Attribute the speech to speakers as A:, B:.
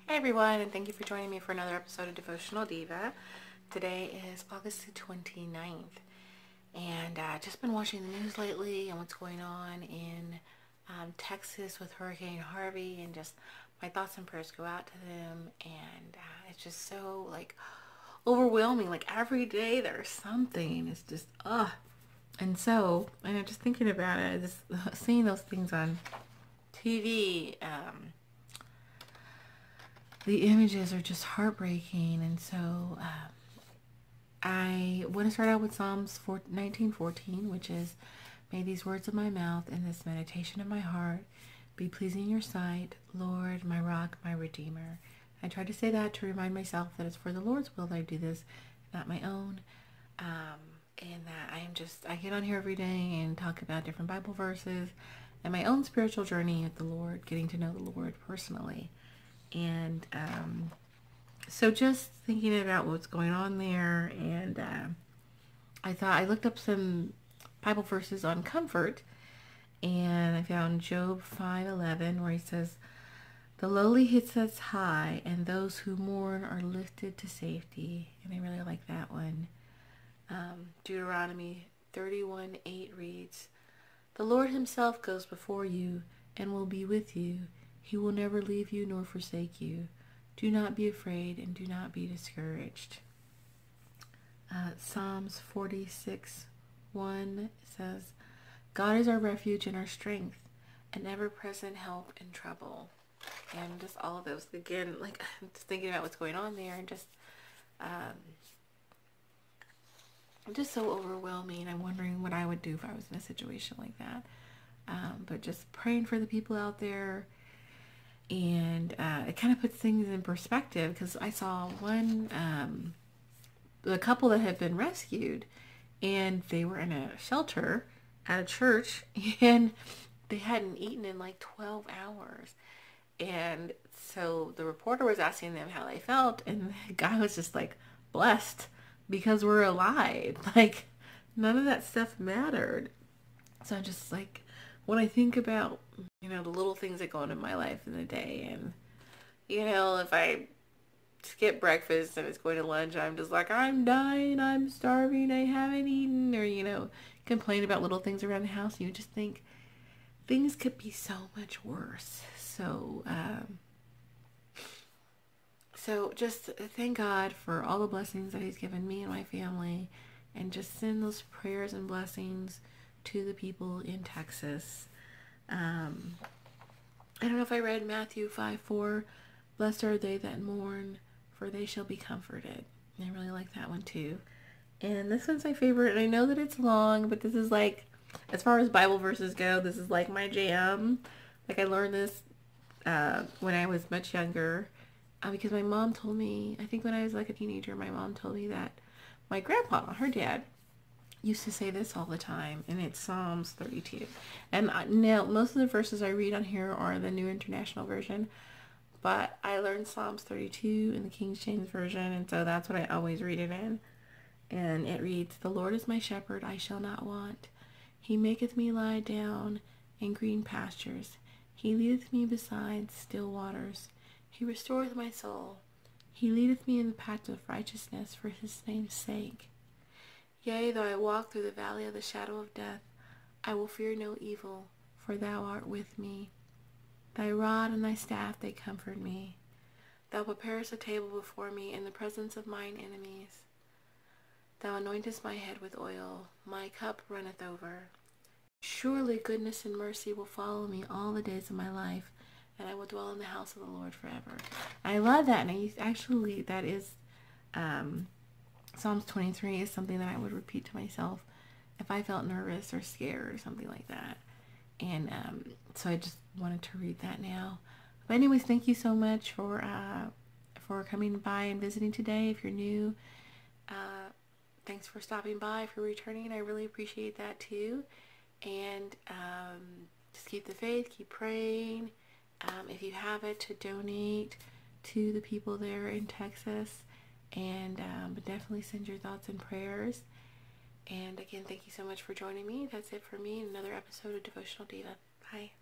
A: Hey everyone, and thank you for joining me for another episode of Devotional Diva. Today is August the 29th, and I've just been watching the news lately and what's going on in Texas with Hurricane Harvey, and just my thoughts and prayers go out to them. And it's just so overwhelming. Like every day there's something. It's just and I'm just thinking about it, just seeing those things on TV. The images are just heartbreaking, and so I want to start out with Psalms 19:14, which is, "May these words of my mouth and this meditation of my heart be pleasing in your sight, Lord, my rock, my redeemer." I try to say that to remind myself that it's for the Lord's will that I do this, not my own, and that I get on here every day and talk about different Bible verses and my own spiritual journey with the Lord, getting to know the Lord personally. And so just thinking about what's going on there, and I looked up some Bible verses on comfort, and I found Job 5:11, where he says, "The lowly he sets high, and those who mourn are lifted to safety." And I really like that one. Deuteronomy 31:8 reads, "The Lord himself goes before you and will be with you. He will never leave you nor forsake you. Do not be afraid and do not be discouraged." Psalms 46:1 says, "God is our refuge and our strength, an ever-present help in trouble." And just all of those, again, just thinking about what's going on there, and just so overwhelming. I'm wondering what I would do if I was in a situation like that. But just praying for the people out there. And it kind of puts things in perspective, because I saw a couple that had been rescued, and they were in a shelter at a church, and they hadn't eaten in 12 hours. And so the reporter was asking them how they felt, and the guy was just blessed because we're alive. None of that stuff mattered. So I'm just when I think about, the little things that go on in my life in the day, and, if I skip breakfast and it's going to lunch, I'm just I'm dying, I'm starving, I haven't eaten, or, complain about little things around the house. You just think things could be so much worse. So just thank God for all the blessings that he's given me and my family, and just send those prayers and blessings to the people in Texas. I don't know if I read Matthew 5:4, "Blessed are they that mourn, for they shall be comforted." And I really like that one too. And this one's my favorite, and I know that it's long, but this is as far as Bible verses go, this is my jam. I learned this when I was much younger, because my mom told me, I think when I was a teenager, my mom told me that my grandpa, her dad, used to say this all the time, and it's Psalms 32. And now most of the verses I read on here are the New International Version, but I learned Psalms 32 in the King James Version, and so that's what I always read it in. And it reads, "The Lord is my shepherd, I shall not want. He maketh me lie down in green pastures. He leadeth me beside still waters. He restoreth my soul. He leadeth me in the paths of righteousness for his name's sake. Yea, though I walk through the valley of the shadow of death, I will fear no evil, for thou art with me. Thy rod and thy staff, they comfort me. Thou preparest a table before me in the presence of mine enemies. Thou anointest my head with oil, my cup runneth over. Surely goodness and mercy will follow me all the days of my life, and I will dwell in the house of the Lord forever." I love that, and that is Psalms 23 is something that I would repeat to myself if I felt nervous or scared or something like that. And so I just wanted to read that now. But anyways, thank you so much for coming by and visiting today. If you're new, thanks for stopping by, for returning. I really appreciate that too. And just keep the faith, keep praying. If you have it, to donate to the people there in Texas. And but definitely send your thoughts and prayers. And again, thank you so much for joining me. That's it for me in another episode of Devotional Diva. Bye.